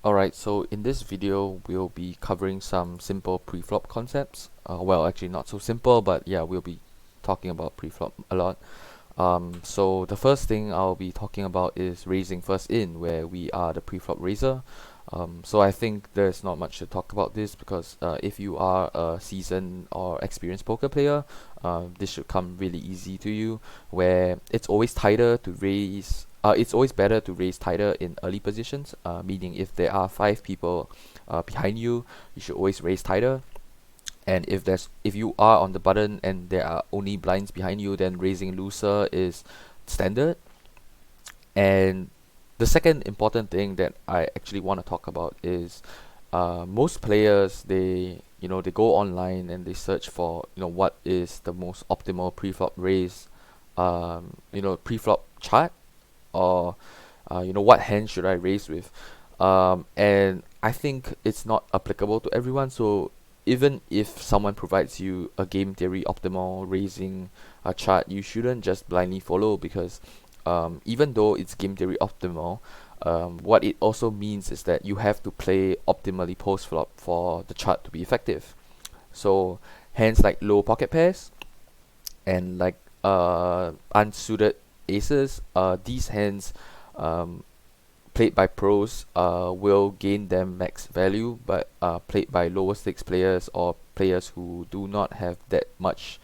Alright, so in this video, we'll be covering some simple preflop concepts. Well, actually not so simple, but yeah, we'll be talking about preflop a lot. So the first thing I'll be talking about is raising first in, where we are the preflop raiser. So I think there's not much to talk about this because if you are a seasoned or experienced poker player, this should come really easy to you, where it's always tighter to raise. It's always better to raise tighter in early positions, meaning if there are 5 people behind you, you should always raise tighter. And if you are on the button and there are only blinds behind you, then raising looser is standard. And the second important thing that I actually want to talk about is most players, they go online and they search for what is the most optimal preflop raise, preflop chart, or what hand should I raise with. And I think it's not applicable to everyone. So even if someone provides you a game theory optimal raising chart, you shouldn't just blindly follow, because even though it's game theory optimal, what it also means is that you have to play optimally post flop for the chart to be effective. So hands like low pocket pairs and like unsuited aces, these hands, um, played by pros, will gain them max value, but played by lower stakes players or players who do not have that much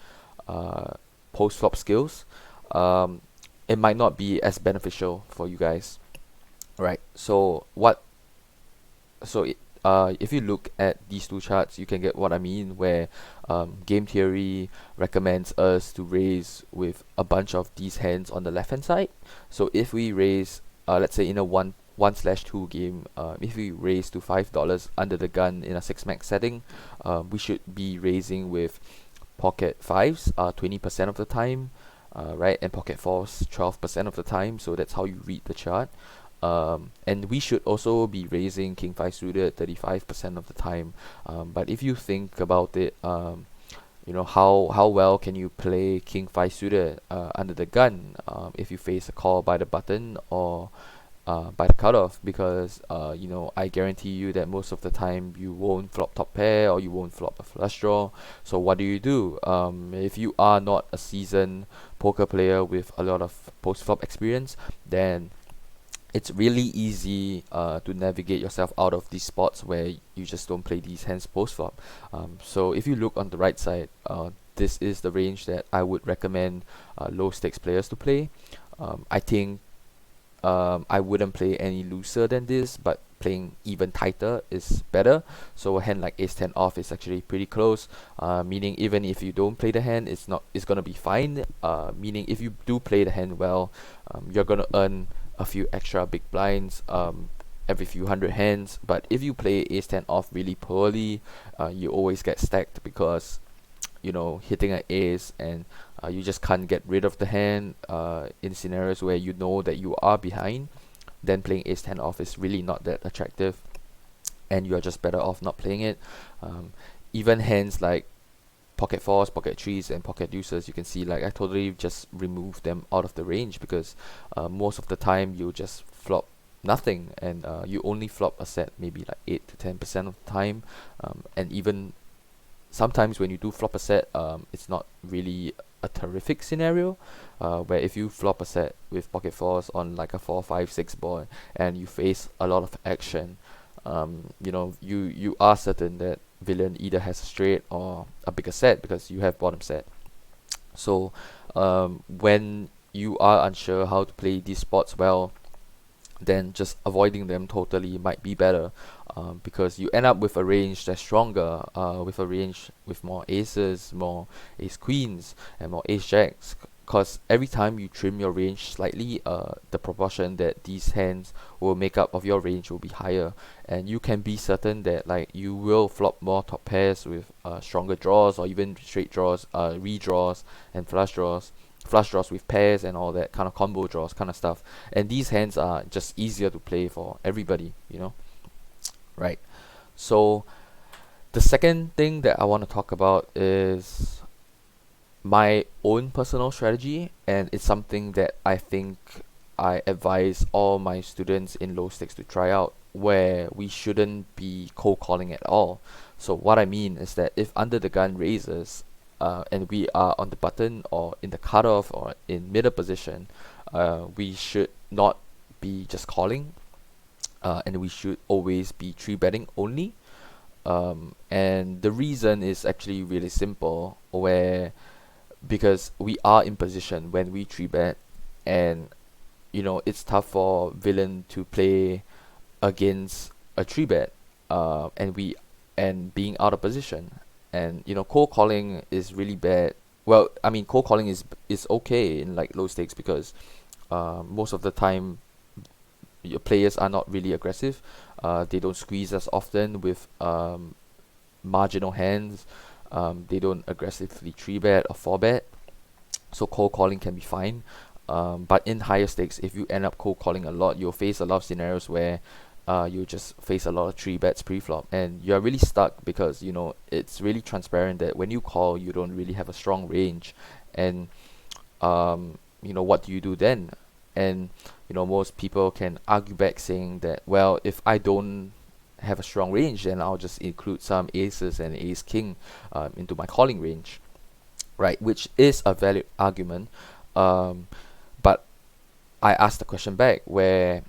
uh, post flop skills, um, it might not be as beneficial for you guys, right? If you look at these two charts, you can get what I mean, where game theory recommends us to raise with a bunch of these hands on the left hand side. So if we raise, let's say in a 1/2 game, if we raise to $5 under the gun in a 6 max setting, we should be raising with pocket fives 20% of the time, right, and pocket fours 12% of the time. So that's how you read the chart. And we should also be raising king 5 suited 35% of the time. But if you think about it, how well can you play king 5 suited under the gun if you face a call by the button or by the cutoff? Because I guarantee you that most of the time you won't flop top pair or you won't flop a flush draw. So what do? If you are not a seasoned poker player with a lot of post flop experience, then it's really easy to navigate yourself out of these spots where you just don't play these hands post flop. So if you look on the right side, this is the range that I would recommend low stakes players to play. I think I wouldn't play any looser than this, but playing even tighter is better. So a hand like ace 10 off is actually pretty close, meaning even if you don't play the hand, it's gonna be fine. Meaning if you do play the hand well, you're gonna earn a few extra big blinds every few hundred hands. But if you play ace 10 off really poorly, you always get stacked, because hitting an ace and you just can't get rid of the hand in scenarios where you know that you are behind. Then playing ace 10 off is really not that attractive, and you are just better off not playing it. Even hands like pocket fours, pocket threes, and pocket deuces, you can see, like, I totally just remove them out of the range, because most of the time you just flop nothing, and you only flop a set maybe like 8 to 10% of the time. And even sometimes when you do flop a set, it's not really a terrific scenario, where if you flop a set with pocket fours on like a 4 5 6 board and you face a lot of action, you are certain that villain either has a straight or a bigger set, because you have bottom set. So when you are unsure how to play these spots well, then just avoiding them totally might be better, because you end up with a range that's stronger, with a range with more aces, more ace queens, and more ace jacks. Because every time you trim your range slightly, the proportion that these hands will make up of your range will be higher, and you can be certain that, like, you will flop more top pairs with stronger draws, or even straight draws, redraws, and flush draws with pairs and all that kind of combo draws kind of stuff. And these hands are just easier to play for everybody, right? So the second thing that I want to talk about is my own personal strategy, and it's something that I think I advise all my students in low stakes to try out, where we shouldn't be cold calling at all. So what I mean is that if under the gun raises, and we are on the button or in the cutoff or in middle position, we should not be just calling, and we should always be three betting only. And the reason is actually really simple, where because we are in position when we three bet, and it's tough for villain to play against a three bet, and being out of position, and cold calling is really bad. Well, I mean, cold calling is okay in like low stakes, because most of the time your players are not really aggressive. They don't squeeze as often with marginal hands. They don't aggressively three bet or four bet, so cold calling can be fine. But in higher stakes, if you end up cold calling a lot, you'll face a lot of scenarios where you just face a lot of three bets pre-flop, and you're really stuck, because it's really transparent that when you call, you don't really have a strong range. And what do you do then? And most people can argue back saying that, well, if I don't have a strong range, then I'll just include some aces and ace king into my calling range, right? Which is a valid argument. But I asked the question back, where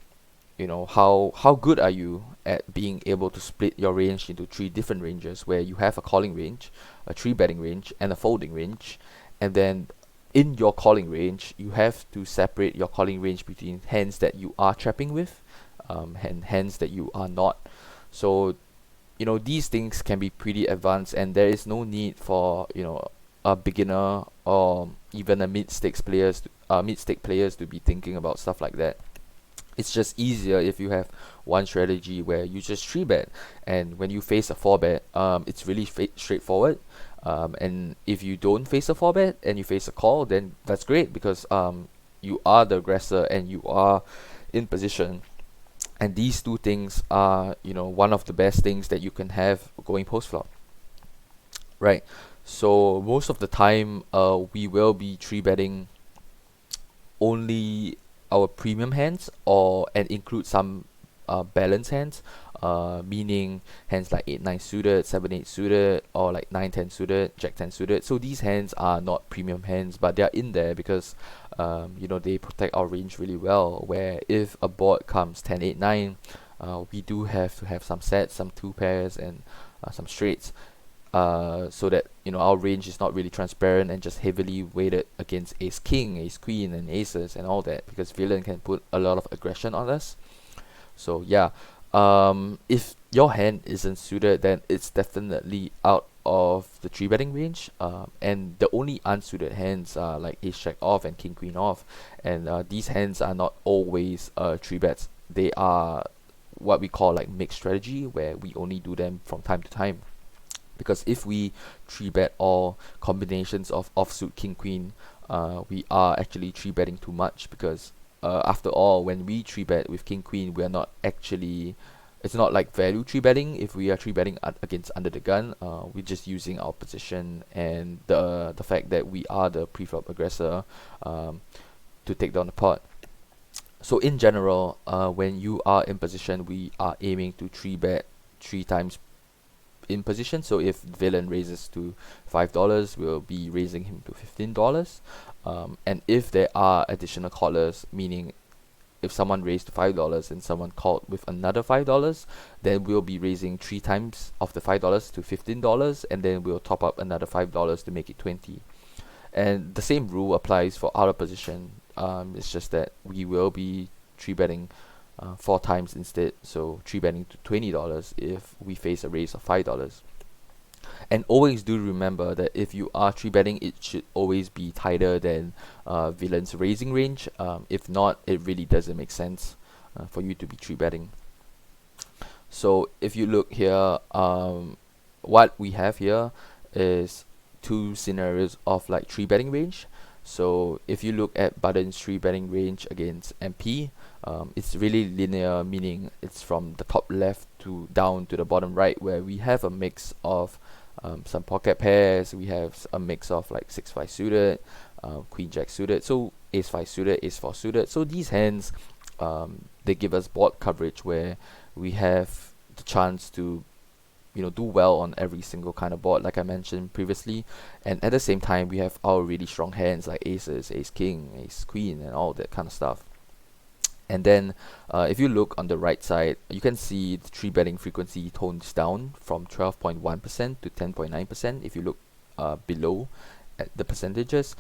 how good are you at being able to split your range into three different ranges, where you have a calling range, a three betting range, and a folding range. And then in your calling range, you have to separate your calling range between hands that you are trapping with, and hands that you are not. So these things can be pretty advanced, and there is no need for a beginner or even a mid-stake players to be thinking about stuff like that. It's just easier if you have one strategy where you just three bet, and when you face a four bet, it's really straightforward. And if you don't face a four bet and you face a call, then that's great, because you are the aggressor and you are in position. And these two things are one of the best things that you can have going post flop, right? So most of the time, we will be three betting only our premium hands, and include some balance hands, meaning hands like 8-9 suited, 7-8 suited, or like 9-10 suited, Jack-10 suited. So these hands are not premium hands, but they're in there because they protect our range really well, where if a board comes 10-8-9, we do have to have some sets, some two pairs, and some straights, so that our range is not really transparent and just heavily weighted against ace king, ace queen, and aces and all that, because villain can put a lot of aggression on us. So yeah, if your hand isn't suited, then it's definitely out of the three betting range, and the only unsuited hands are like ace jack off and king queen off, and these hands are not always three bets. They are what we call like mixed strategy, where we only do them from time to time. Because if we three bet all combinations of offsuit king queen, we are actually three betting too much, because after all, when we three bet with king queen, we are not actually, it's not like value three betting. If we are three betting against under the gun, we're just using our position and the fact that we are the preflop aggressor, to take down the pot. So in general, when you are in position, we are aiming to three bet three times in position. So if villain raises to $5, we'll be raising him to $15. And if there are additional callers, meaning if someone raised to $5 and someone called with another $5, then we'll be raising three times of the $5 to $15, and then we'll top up another $5 to make it 20. And the same rule applies for out of position. It's just that we will be three betting four times instead, so three betting to $20 if we face a raise of $5. And always do remember that if you are three betting, it should always be tighter than villain's raising range. If not, it really doesn't make sense for you to be three betting. So if you look here, what we have here is two scenarios of like three betting range. So if you look at Button's three betting range against MP, it's really linear, meaning it's from the top left to down to the bottom right, where we have a mix of some pocket pairs. We have a mix of like 6-5 suited, queen jack suited, so ace 5 suited, ace 4 suited. So these hands, they give us board coverage where we have the chance to do well on every single kind of board, like I mentioned previously. And at the same time, we have our really strong hands like aces, ace king, ace queen, and all that kind of stuff. And then if you look on the right side, you can see the three betting frequency tones down from 12.1% to 10.9%. If you look below at the percentages,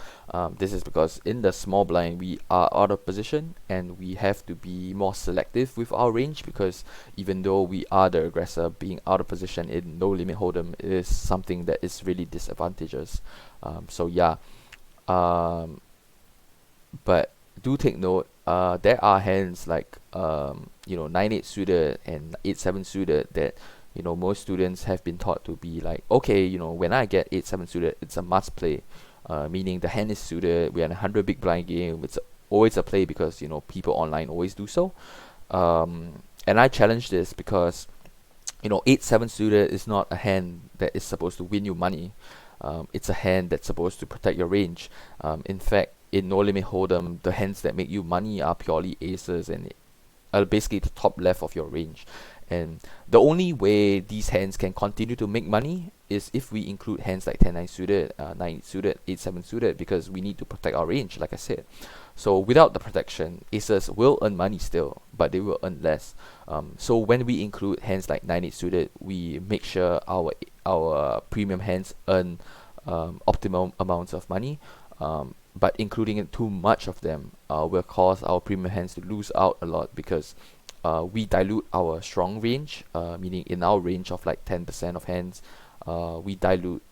this is because in the small blind we are out of position, and we have to be more selective with our range, because even though we are the aggressor, being out of position in no limit hold'em is something that is really disadvantageous. So yeah, but do take note, there are hands like 9-8 suited and 8-7 suited that most students have been taught to be like, okay, when I get 8-7 suited, it's a must play, meaning the hand is suited, we're in a 100 big blind game, it's always a play because people online always do so. And I challenge this because 8-7 suited is not a hand that is supposed to win you money. It's a hand that's supposed to protect your range. In fact, in No Limit Hold'em, the hands that make you money are purely aces and basically the top left of your range. And the only way these hands can continue to make money is if we include hands like 10-9 suited, 9 suited, 8-7 suited, because we need to protect our range, like I said. So without the protection, aces will earn money still, but they will earn less. So when we include hands like 9-8 suited, we make sure our premium hands earn optimal amounts of money. But including it too much of them will cause our premium hands to lose out a lot, because we dilute our strong range, meaning in our range of like 10% of hands, we dilute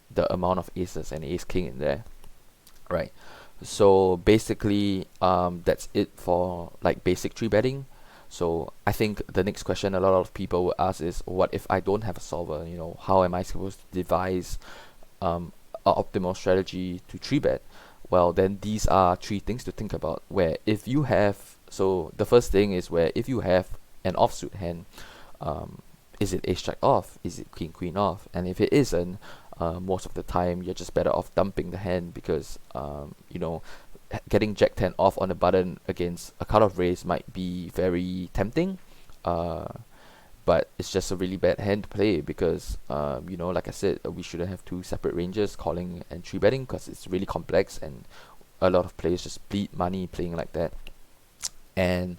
the amount of aces and ace king in there, right? So basically, that's it for like basic tree betting. So I think the next question a lot of people will ask is, what if I don't have a solver? How am I supposed to devise an optimal strategy to tree bet? Well, then these are three things to think about. Where if you have, so the first thing is where if you have an offsuit hand, is it ace jack off? Is it king queen off? And if it isn't, most of the time you're just better off dumping the hand, because getting jack 10 off on the button against a cutoff raise might be very tempting. But it's just a really bad hand to play, because like I said, we shouldn't have two separate ranges, calling and tree betting, because it's really complex and a lot of players just bleed money playing like that. And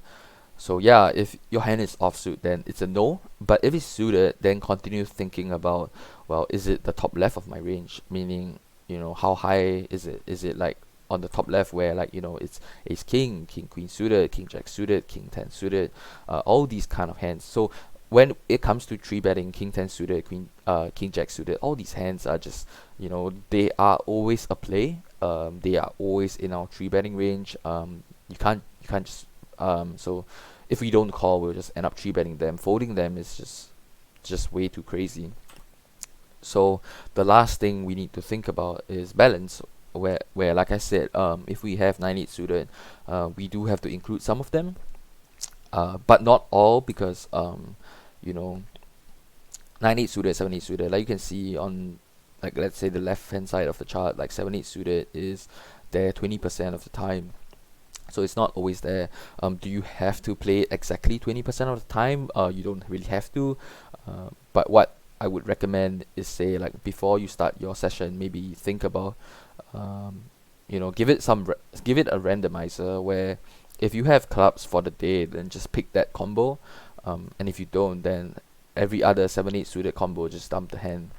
so yeah, if your hand is offsuit, then it's a no. But if it's suited, then continue thinking about, well, is it the top left of my range? Meaning, how high is it? Is it like on the top left where like it's ace king, king queen suited, king jack suited, king 10 suited, all these kind of hands. So when it comes to tree betting, king 10 suited, king jack suited, all these hands are just they are always a play. They are always in our tree betting range. You can't just so if we don't call, we'll just end up tree betting them. Folding them is just way too crazy. So the last thing we need to think about is balance, where like I said, if we have 9-8 suited, we do have to include some of them, but not all, because 9-8 suited, 7-8 suited, like you can see on, like, let's say the left hand side of the chart, like 7-8 suited is there 20% of the time. So it's not always there. Do you have to play it exactly 20% of the time? You don't really have to. But what I would recommend is, say, like before you start your session, maybe think about, give it a randomizer where if you have clubs for the day, then just pick that combo. And if you don't, then every other 7-8 suited combo, just dump the hand.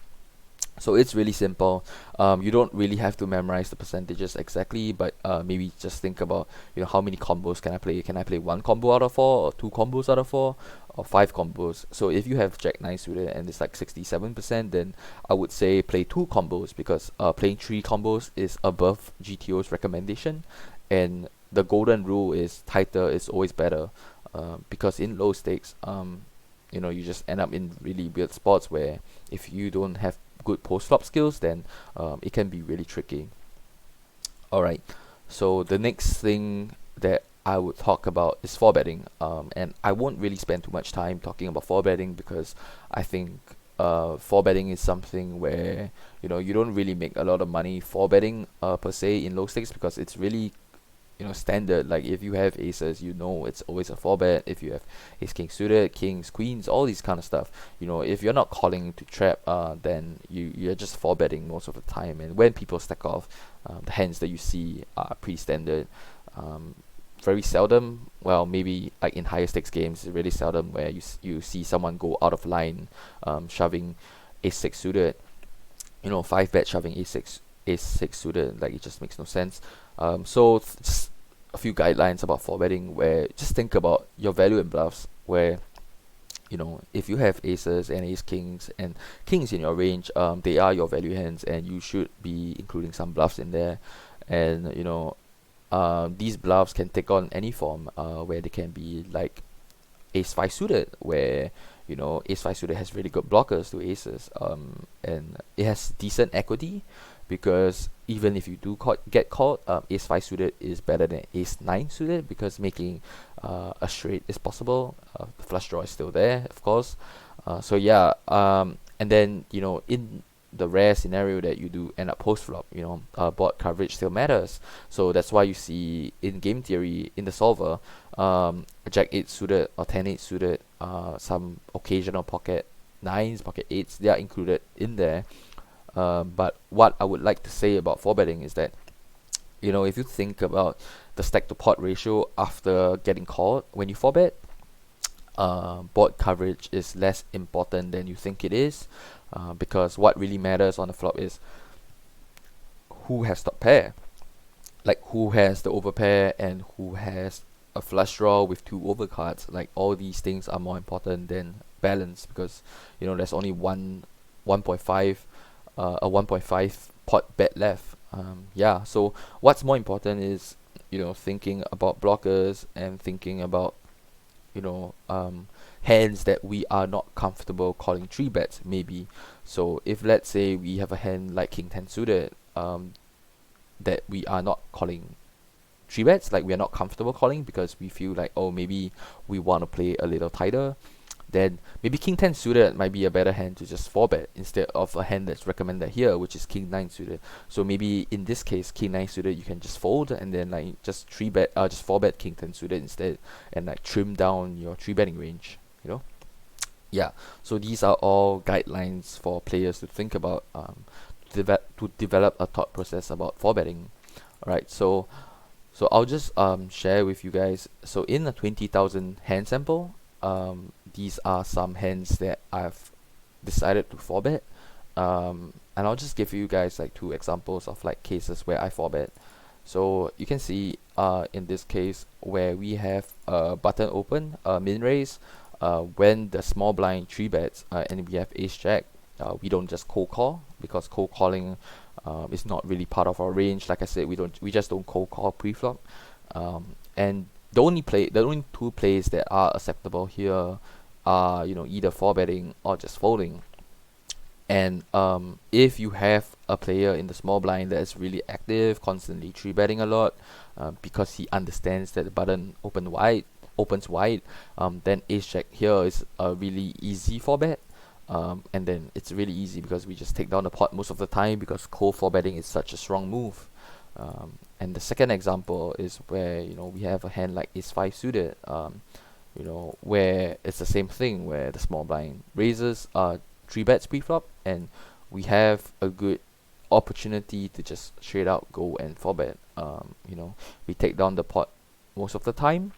So it's really simple. You don't really have to memorize the percentages exactly, but maybe just think about, how many combos can I play? Can I play one combo out of 4, or 2 combos out of 4, or 5 combos? So if you have jack 9 suited and it's like 67%, then I would say play 2 combos, because playing 3 combos is above GTO's recommendation, and the golden rule is tighter is always better, because in low stakes, you just end up in really weird spots where if you don't have good post-flop skills, then it can be really tricky. Alright, so the next thing that I would talk about is forbetting, and I won't really spend too much time talking about forbetting, because I think forbetting is something where you don't really make a lot of money forbetting per se in low stakes, because it's really standard. Like if you have aces, it's always a 4-bet. If you have ace king suited, kings, queens, all these kind of stuff, if you're not calling to trap, then you're just 4-betting most of the time. And when people stack off, the hands that you see are pretty standard. Very seldom, well, maybe like in higher stakes games, it's really seldom where you see someone go out of line, shoving ace 6 suited, 5-bet shoving ace 6 suited. Like, it just makes no sense. So just a few guidelines about 4-betting, where just think about your value in bluffs, where if you have aces and ace kings and kings in your range, they are your value hands, and you should be including some bluffs in there. And these bluffs can take on any form, where they can be like ace 5 suited, where ace 5 suited has really good blockers to aces, and it has decent equity, because even if you do get caught, ace 5 suited is better than ace 9 suited, because making a straight is possible. The flush draw is still there, of course. So yeah, and then in the rare scenario that you do end up post flop, board coverage still matters. So that's why you see in game theory, in the solver, a jack 8 suited or 10-8 suited, some occasional pocket 9s, pocket 8s, they are included in there. But what I would like to say about 4-betting is that, if you think about the stack to pot ratio after getting called, when you 4-bet, board coverage is less important than you think it is, because what really matters on the flop is who has top pair, like who has the overpair and who has a flush draw with 2 overcards. Like, all these things are more important than balance, because there's only 1.5 a 1.5 pot bet left. Yeah, so what's more important is thinking about blockers and thinking about hands that we are not comfortable calling 3-bets, maybe. So if, let's say, we have a hand like king 10 suited, that we are not calling 3-bets, like we are not comfortable calling, because we feel like, oh, maybe we want to play a little tighter, then maybe king 10 suited might be a better hand to just 4-bet instead of a hand that's recommended here, which is king 9 suited. So maybe in this case, king 9 suited, you can just fold, and then like just 4-bet king 10 suited instead, and like trim down your 3-betting range. Yeah, so these are all guidelines for players to think about, to develop a thought process about 4-betting. Alright, so I'll just share with you guys. So in a 20,000 hand sample, these are some hands that I've decided to 4-bet, and I'll just give you guys like 2 examples of like cases where I 4-bet. So you can see in this case where we have button open, min raise, when the small blind 3-bets, and we have ace jack, we don't just cold call, because cold calling is not really part of our range. Like I said, we just don't cold call pre-flop, and the only 2 plays that are acceptable here are either 4-betting or just folding. And if you have a player in the small blind that is really active, constantly 3-betting a lot, because he understands that the button opens wide, then ace jack here is a really easy 4-bet. And then it's really easy because we just take down the pot most of the time, because cold 4-betting is such a strong move. And the second example is where we have a hand like ace 5 suited, where it's the same thing, where the small blind raises 3-bets pre-flop, and we have a good opportunity to just straight out go and 4-bet. We take down the pot most of the time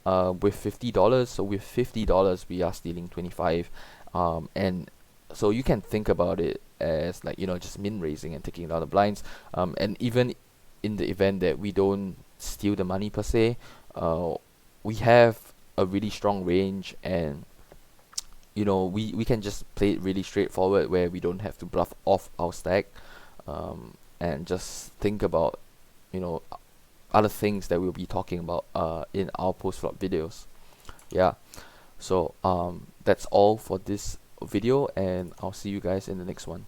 with $50. So with $50 we are stealing 25, and so you can think about it as like just min raising and taking down the blinds, and even in the event that we don't steal the money per se, we have a really strong range, and we can just play it really straightforward, where we don't have to bluff off our stack, and just think about other things that we'll be talking about in our post flop videos. Yeah, so that's all for this video, and I'll see you guys in the next one.